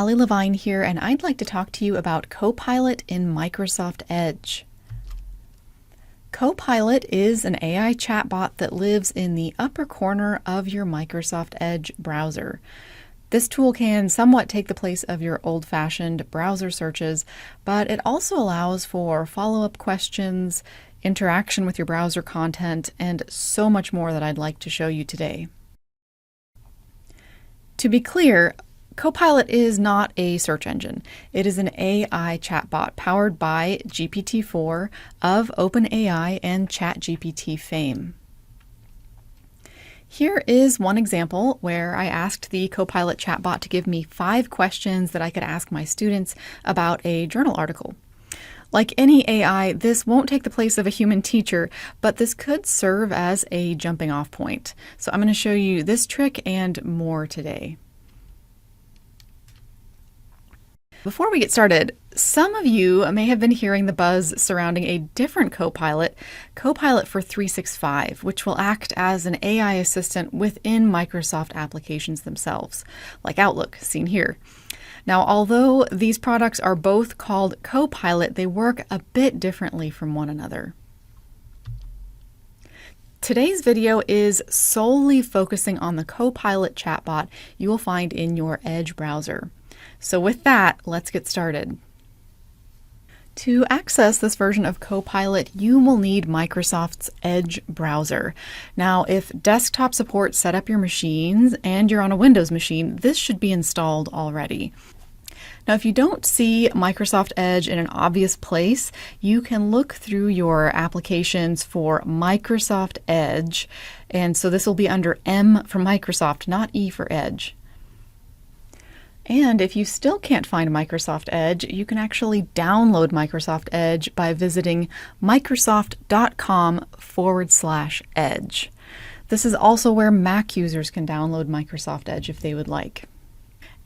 Ali Levine here, and I'd like to talk to you about Copilot in Microsoft Edge. Copilot is an AI chatbot that lives in the upper corner of your Microsoft Edge browser. This tool can somewhat take the place of your old-fashioned browser searches, but it also allows for follow-up questions, interaction with your browser content, and so much more that I'd like to show you today. To be clear, Copilot is not a search engine. It is an AI chatbot powered by GPT-4 of OpenAI and ChatGPT fame. Here is one example where I asked the Copilot chatbot to give me 5 questions that I could ask my students about a journal article. Like any AI, this won't take the place of a human teacher, but this could serve as a jumping off point. So I'm going to show you this trick and more today. Before we get started, some of you may have been hearing the buzz surrounding a different Copilot, Copilot for 365, which will act as an AI assistant within Microsoft applications themselves, like Outlook, seen here. Now, although these products are both called Copilot, they work a bit differently from one another. Today's video is solely focusing on the Copilot chatbot you will find in your Edge browser. So with that, let's get started. To access this version of Copilot, you will need Microsoft's Edge browser. Now, if desktop support set up your machines and you're on a Windows machine, this should be installed already. Now, if you don't see Microsoft Edge in an obvious place, you can look through your applications for Microsoft Edge. And so this will be under M for Microsoft, not E for Edge. And if you still can't find Microsoft Edge, you can actually download Microsoft Edge by visiting microsoft.com/edge. This is also where Mac users can download Microsoft Edge if they would like.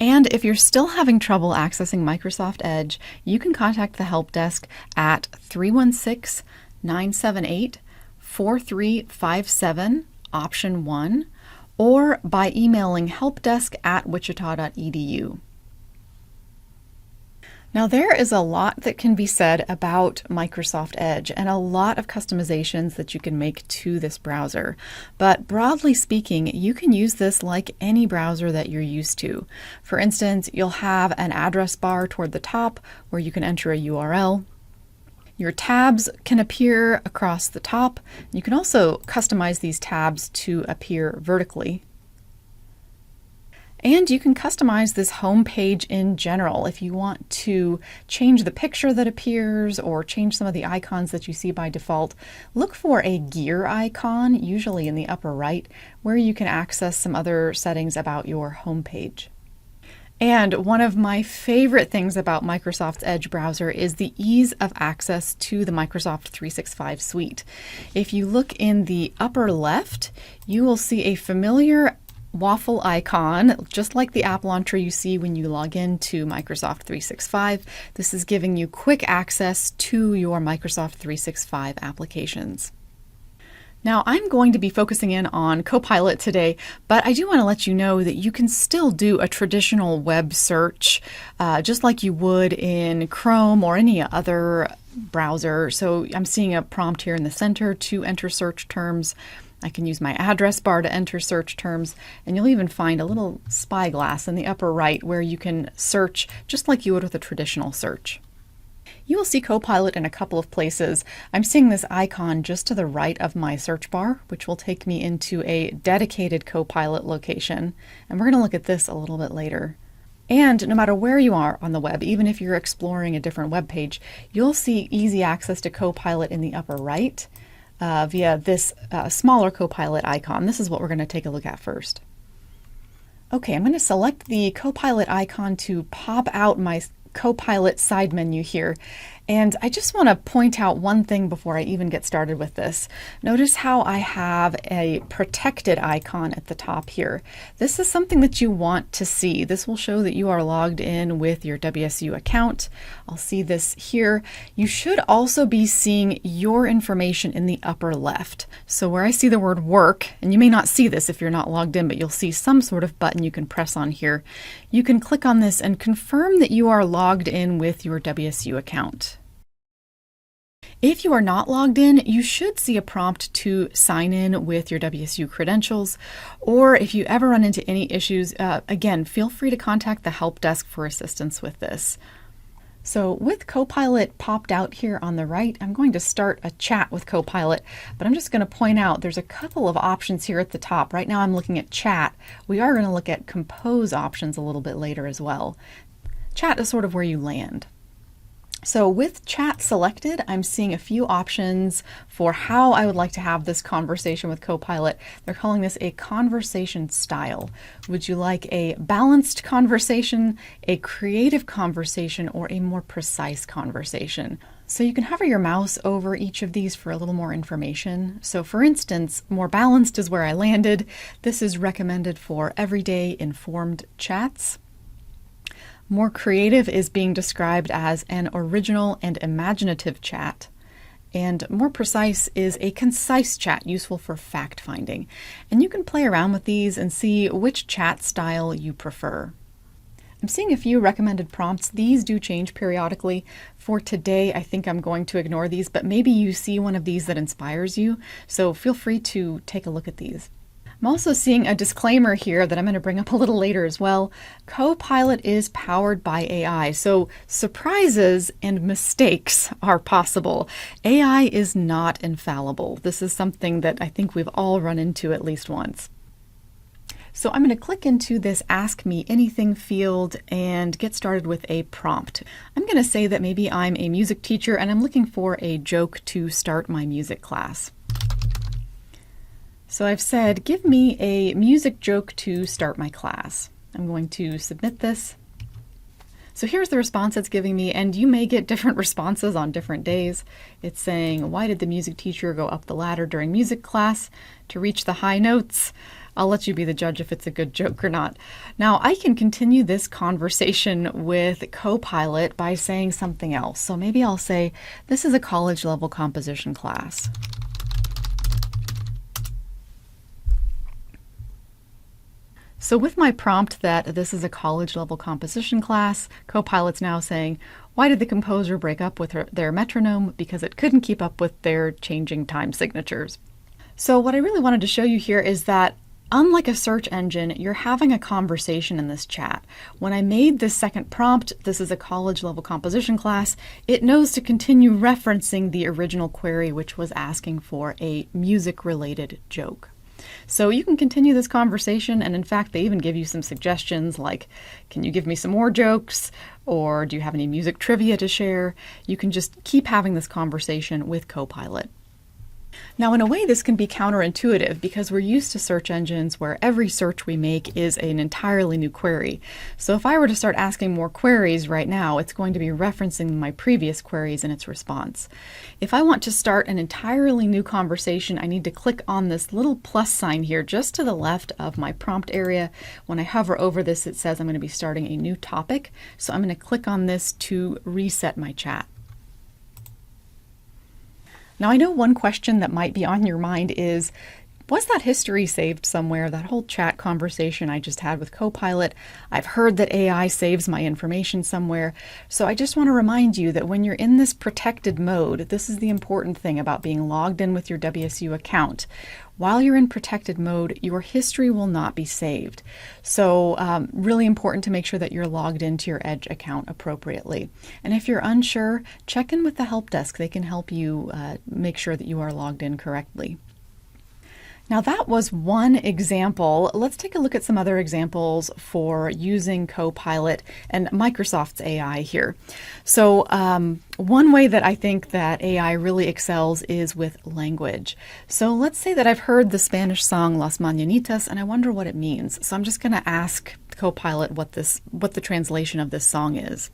And if you're still having trouble accessing Microsoft Edge, you can contact the help desk at 316-978-4357, option 1, or by emailing helpdesk@wichita.edu. Now, there is a lot that can be said about Microsoft Edge and a lot of customizations that you can make to this browser. But broadly speaking, you can use this like any browser that you're used to. For instance, you'll have an address bar toward the top where you can enter a URL. Your tabs can appear across the top. You can also customize these tabs to appear vertically. And you can customize this home page in general. If you want to change the picture that appears or change some of the icons that you see by default, look for a gear icon, usually in the upper right, where you can access some other settings about your home page. And one of my favorite things about Microsoft's Edge browser is the ease of access to the Microsoft 365 suite. If you look in the upper left, you will see a familiar waffle icon, just like the app launcher you see when you log in to Microsoft 365. This is giving you quick access to your Microsoft 365 applications. Now, I'm going to be focusing in on Copilot today, but I do want to let you know that you can still do a traditional web search just like you would in Chrome or any other browser. So I'm seeing a prompt here in the center to enter search terms. I can use my address bar to enter search terms, and you'll even find a little spyglass in the upper right where you can search just like you would with a traditional search. You will see Copilot in a couple of places. I'm seeing this icon just to the right of my search bar, which will take me into a dedicated Copilot location. And we're going to look at this a little bit later. And no matter where you are on the web, even if you're exploring a different web page, you'll see easy access to Copilot in the upper right via this smaller Copilot icon. This is what we're going to take a look at first. Okay, I'm going to select the Copilot icon to pop out my Copilot side menu here. And I just want to point out one thing before I even get started with this. Notice how I have a protected icon at the top here. This is something that you want to see. This will show that you are logged in with your WSU account. I'll see this here. You should also be seeing your information in the upper left. So where I see the word work, and you may not see this if you're not logged in, but you'll see some sort of button you can press on here. You can click on this and confirm that you are logged in with your WSU account. If you are not logged in, you should see a prompt to sign in with your WSU credentials, or if you ever run into any issues, again, feel free to contact the help desk for assistance with this. So with Copilot popped out here on the right, I'm going to start a chat with Copilot, but I'm just going to point out there's a couple of options here at the top. Right now I'm looking at chat. We are going to look at compose options a little bit later as well. Chat is sort of where you land. So with chat selected, I'm seeing a few options for how I would like to have this conversation with Copilot. They're calling this a conversation style. Would you like a balanced conversation, a creative conversation, or a more precise conversation? So you can hover your mouse over each of these for a little more information. So for instance, more balanced is where I landed. This is recommended for everyday informed chats. More creative is being described as an original and imaginative chat. And more precise is a concise chat useful for fact-finding. And you can play around with these and see which chat style you prefer. I'm seeing a few recommended prompts. These do change periodically. For today, I think I'm going to ignore these, but maybe you see one of these that inspires you. So feel free to take a look at these. I'm also seeing a disclaimer here that I'm going to bring up a little later as well. Copilot is powered by AI, so surprises and mistakes are possible. AI is not infallible. This is something that I think we've all run into at least once. So I'm going to click into this Ask Me Anything field and get started with a prompt. I'm going to say that maybe I'm a music teacher and I'm looking for a joke to start my music class. So I've said, give me a music joke to start my class. I'm going to submit this. So here's the response it's giving me, and you may get different responses on different days. It's saying, why did the music teacher go up the ladder during music class? To reach the high notes. I'll let you be the judge if it's a good joke or not. Now I can continue this conversation with Copilot by saying something else. So maybe I'll say, this is a college level composition class. So with my prompt that this is a college level composition class, Copilot's now saying, why did the composer break up with their metronome? Because it couldn't keep up with their changing time signatures. So what I really wanted to show you here is that unlike a search engine, you're having a conversation in this chat. When I made this second prompt, this is a college level composition class, it knows to continue referencing the original query, which was asking for a music related joke. So you can continue this conversation, and in fact they even give you some suggestions like, can you give me some more jokes, or do you have any music trivia to share? You can just keep having this conversation with Copilot. Now in a way this can be counterintuitive because we're used to search engines where every search we make is an entirely new query. So if I were to start asking more queries right now, it's going to be referencing my previous queries in its response. If I want to start an entirely new conversation, I need to click on this little plus sign here just to the left of my prompt area. When I hover over this, it says I'm going to be starting a new topic. So I'm going to click on this to reset my chat. Now I know one question that might be on your mind is, was that history saved somewhere? That whole chat conversation I just had with Copilot, I've heard that AI saves my information somewhere. So I just want to remind you that when you're in this protected mode, this is the important thing about being logged in with your WSU account. While you're in protected mode, your history will not be saved. So really important to make sure that you're logged into your Edge account appropriately. And if you're unsure, check in with the help desk. They can help you make sure that you are logged in correctly. Now that was one example. Let's take a look at some other examples for using Copilot and Microsoft's AI here. So one way that I think that AI really excels is with language. So let's say that I've heard the Spanish song Las Mañanitas and I wonder what it means. So I'm just going to ask Copilot what the translation of this song is.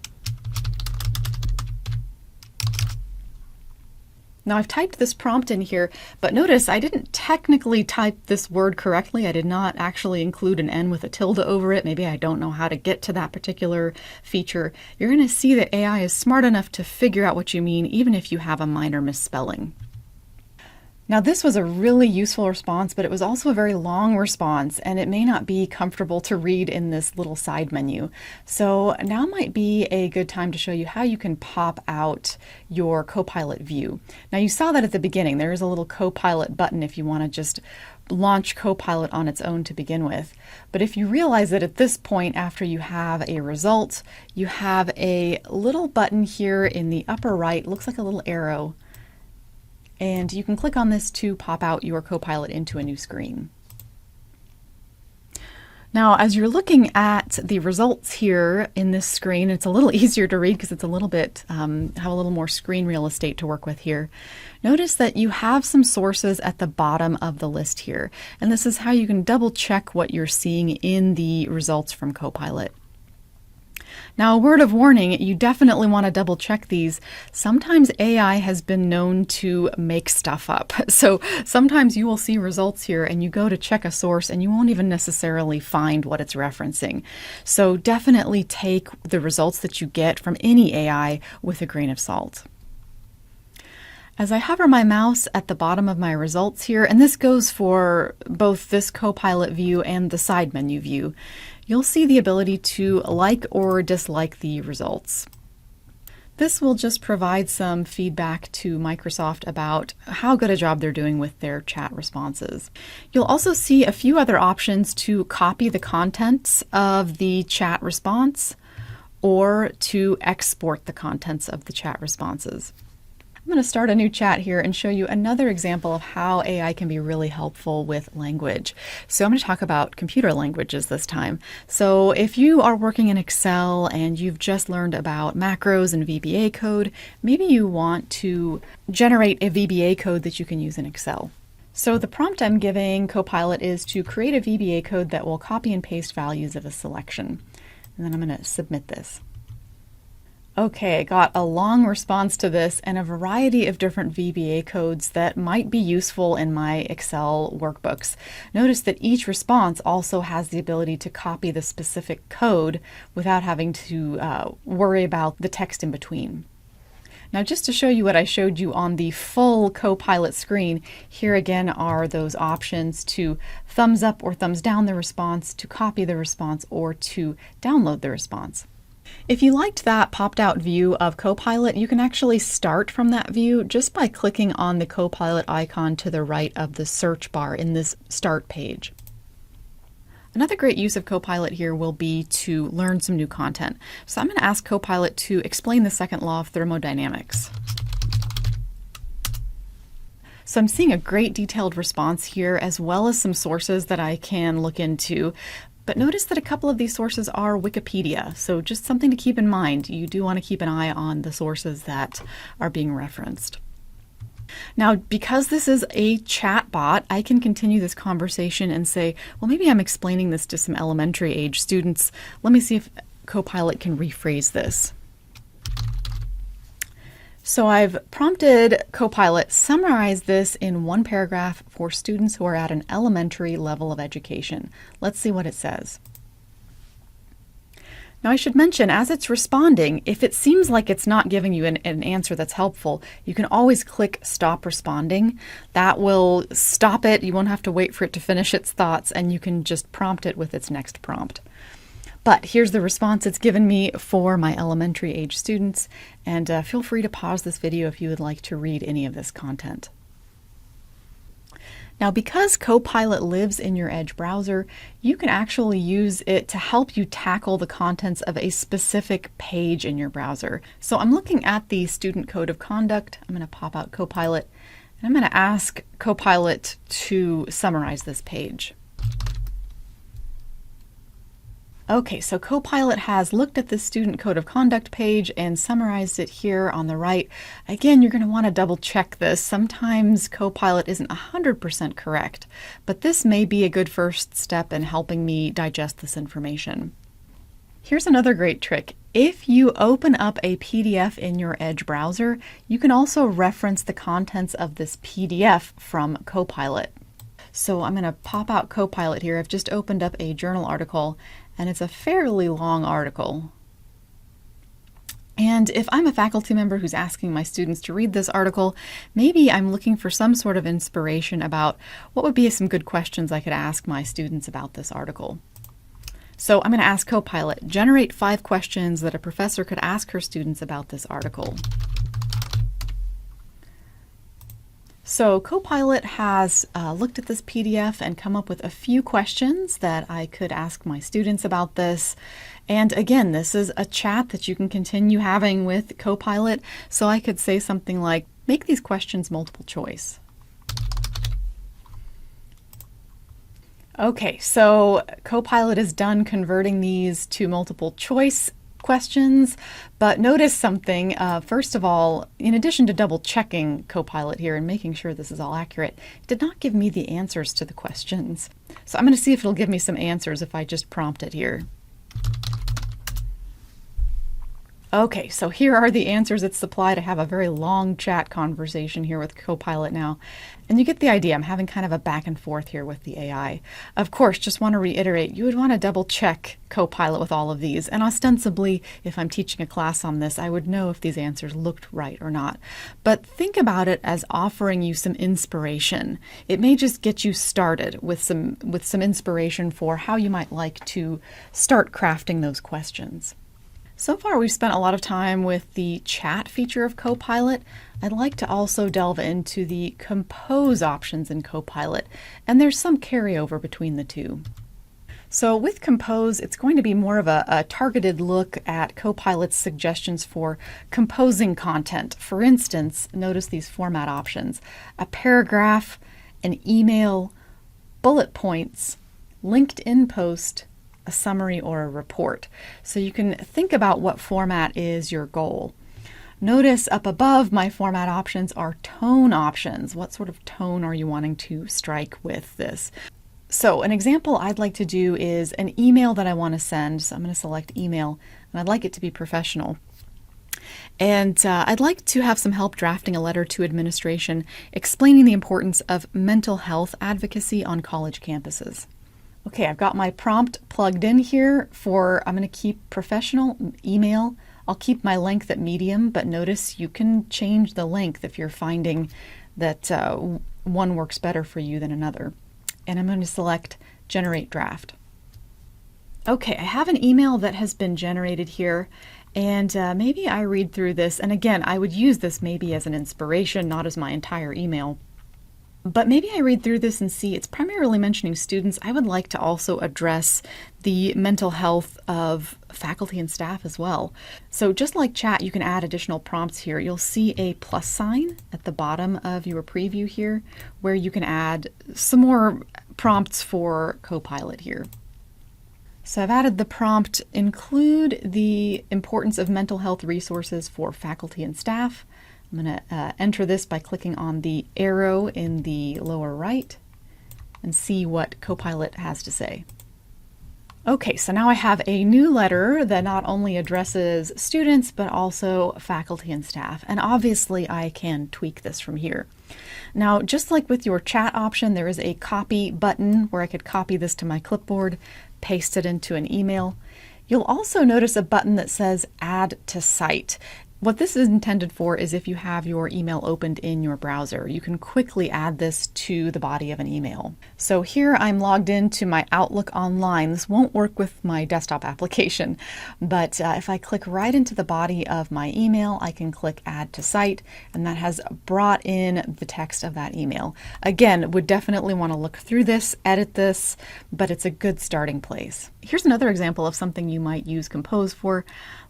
Now I've typed this prompt in here, but notice I didn't technically type this word correctly. I did not actually include an N with a tilde over it. Maybe I don't know how to get to that particular feature. You're going to see that AI is smart enough to figure out what you mean, even if you have a minor misspelling. Now this was a really useful response, but it was also a very long response, and it may not be comfortable to read in this little side menu. So now might be a good time to show you how you can pop out your Copilot view. Now you saw that at the beginning. There is a little Copilot button if you want to just launch Copilot on its own to begin with. But if you realize that at this point, after you have a result, you have a little button here in the upper right, looks like a little arrow. And you can click on this to pop out your Copilot into a new screen. Now, as you're looking at the results here in this screen, it's a little easier to read because it's a little bit, have a little more screen real estate to work with here. Notice that you have some sources at the bottom of the list here. And this is how you can double check what you're seeing in the results from Copilot. Now, a word of warning, you definitely want to double check these. Sometimes AI has been known to make stuff up. So sometimes you will see results here and you go to check a source and you won't even necessarily find what it's referencing. So definitely take the results that you get from any AI with a grain of salt. As I hover my mouse at the bottom of my results here, and this goes for both this Copilot view and the side menu view, you'll see the ability to like or dislike the results. This will just provide some feedback to Microsoft about how good a job they're doing with their chat responses. You'll also see a few other options to copy the contents of the chat response or to export the contents of the chat responses. I'm going to start a new chat here and show you another example of how AI can be really helpful with language. So I'm going to talk about computer languages this time. So if you are working in Excel and you've just learned about macros and VBA code, maybe you want to generate a VBA code that you can use in Excel. So the prompt I'm giving Copilot is to create a VBA code that will copy and paste values of a selection. And then I'm going to submit this. Okay, I got a long response to this and a variety of different VBA codes that might be useful in my Excel workbooks. Notice that each response also has the ability to copy the specific code without having to worry about the text in between. Now, just to show you what I showed you on the full Copilot screen, here again are those options to thumbs up or thumbs down the response, to copy the response, or to download the response. If you liked that popped out view of Copilot, you can actually start from that view just by clicking on the Copilot icon to the right of the search bar in this start page. Another great use of Copilot here will be to learn some new content. So I'm going to ask Copilot to explain the second law of thermodynamics. So I'm seeing a great detailed response here, as well as some sources that I can look into. But notice that a couple of these sources are Wikipedia, so just something to keep in mind. You do want to keep an eye on the sources that are being referenced. Now, because this is a chat bot, I can continue this conversation and say, well, maybe I'm explaining this to some elementary age students. Let me see if Copilot can rephrase this. So I've prompted Copilot, summarize this in one paragraph for students who are at an elementary level of education. Let's see what it says. Now I should mention, as it's responding, if it seems like it's not giving you an answer that's helpful, you can always click Stop Responding. That will stop it. You won't have to wait for it to finish its thoughts, and you can just prompt it with its next prompt. But here's the response it's given me for my elementary age students, and feel free to pause this video if you would like to read any of this content. Now, because Copilot lives in your Edge browser, you can actually use it to help you tackle the contents of a specific page in your browser. So I'm looking at the student code of conduct. I'm going to pop out Copilot, and I'm going to ask Copilot to summarize this page. Okay, so Copilot has looked at the student code of conduct page and summarized it here on the right. Again, you're going to want to double check this. Sometimes Copilot isn't 100% correct, but this may be a good first step in helping me digest this information. Here's another great trick. If you open up a PDF in your Edge browser, you can also reference the contents of this PDF from Copilot. So I'm going to pop out Copilot here. I've just opened up a journal article, and it's a fairly long article. And if I'm a faculty member who's asking my students to read this article, maybe I'm looking for some sort of inspiration about what would be some good questions I could ask my students about this article. So I'm going to ask Copilot, generate 5 questions that a professor could ask her students about this article. So Copilot has looked at this PDF and come up with a few questions that I could ask my students about this. And again, this is a chat that you can continue having with Copilot. So I could say something like, make these questions multiple choice. Okay, so Copilot is done converting these to multiple choice questions, but notice something. First of all, in addition to double checking Copilot here and making sure this is all accurate, it did not give me the answers to the questions. So I'm going to see if it'll give me some answers if I just prompt it here. Okay, so here are the answers it's supplied. I have a very long chat conversation here with Copilot now. And you get the idea. I'm having kind of a back and forth here with the AI. Of course, just want to reiterate, you would want to double check Copilot with all of these. And ostensibly, if I'm teaching a class on this, I would know if these answers looked right or not. But think about it as offering you some inspiration. It may just get you started with some inspiration for how you might like to start crafting those questions. So far, we've spent a lot of time with the chat feature of Copilot. I'd like to also delve into the compose options in Copilot, and there's some carryover between the two. So with compose, it's going to be more of a targeted look at Copilot's suggestions for composing content. For instance, notice these format options: a paragraph, an email, bullet points, LinkedIn post, a summary, or a report. So you can think about what format is your goal. Notice up above, my format options are tone options. What sort of tone are you wanting to strike with this? So an example I'd like to do is an email that I want to send. So I'm going to select email, and I'd like it to be professional. And I'd like to have some help drafting a letter to administration explaining the importance of mental health advocacy on college campuses. Okay, I've got my prompt plugged in here I'm going to keep professional email. I'll keep my length at medium, but notice you can change the length if you're finding that one works better for you than another. And I'm going to select generate draft. Okay, I have an email that has been generated here, and maybe I read through this. And again, I would use this maybe as an inspiration, not as my entire email. But maybe I read through this and see it's primarily mentioning students. I would like to also address the mental health of faculty and staff as well. So just like chat, you can add additional prompts here. You'll see a plus sign at the bottom of your preview here, where you can add some more prompts for Copilot here. So I've added the prompt, include the importance of mental health resources for faculty and staff. I'm going to enter this by clicking on the arrow in the lower right and see what Copilot has to say. Okay, so now I have a new letter that not only addresses students, but also faculty and staff. And obviously I can tweak this from here. Now, just like with your chat option, there is a copy button where I could copy this to my clipboard, paste it into an email. You'll also notice a button that says add to site. What this is intended for is if you have your email opened in your browser, you can quickly add this to the body of an email. So here I'm logged into my Outlook Online. This won't work with my desktop application, but if I click right into the body of my email, I can click add to site, and that has brought in the text of that email. Again, would definitely want to look through this, edit this, but it's a good starting place. Here's another example of something you might use Compose for.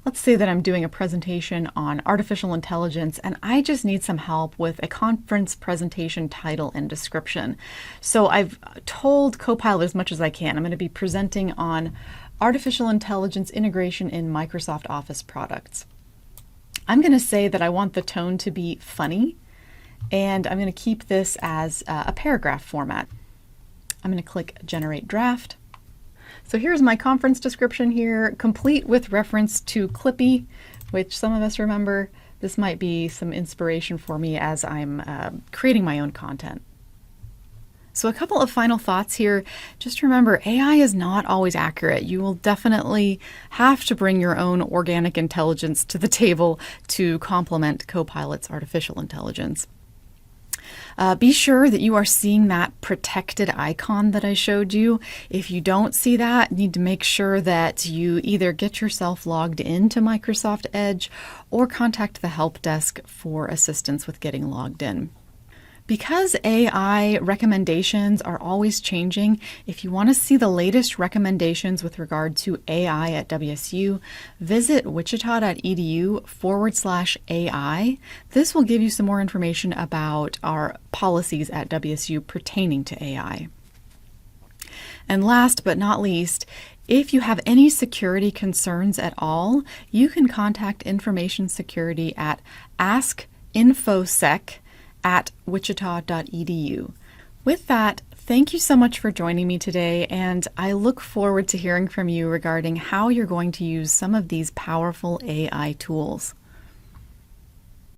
Let's say that I'm doing a presentation on artificial intelligence and I just need some help with a conference presentation title and description. So I've told Copilot as much as I can. I'm going to be presenting on artificial intelligence integration in Microsoft Office products. I'm going to say that I want the tone to be funny, and I'm going to keep this as a paragraph format. I'm going to click Generate Draft. So here's my conference description here, complete with reference to Clippy, which some of us remember. This might be some inspiration for me as I'm creating my own content. So a couple of final thoughts here. Just remember, AI is not always accurate. You will definitely have to bring your own organic intelligence to the table to complement Copilot's artificial intelligence. Be sure that you are seeing that protected icon that I showed you. If you don't see that, you need to make sure that you either get yourself logged into Microsoft Edge or contact the help desk for assistance with getting logged in. Because AI recommendations are always changing, if you want to see the latest recommendations with regard to AI at WSU, visit wichita.edu/AI. This will give you some more information about our policies at WSU pertaining to AI. And last but not least, if you have any security concerns at all, you can contact information security at askinfosec@wichita.edu. With that, thank you so much for joining me today, and I look forward to hearing from you regarding how you're going to use some of these powerful AI tools.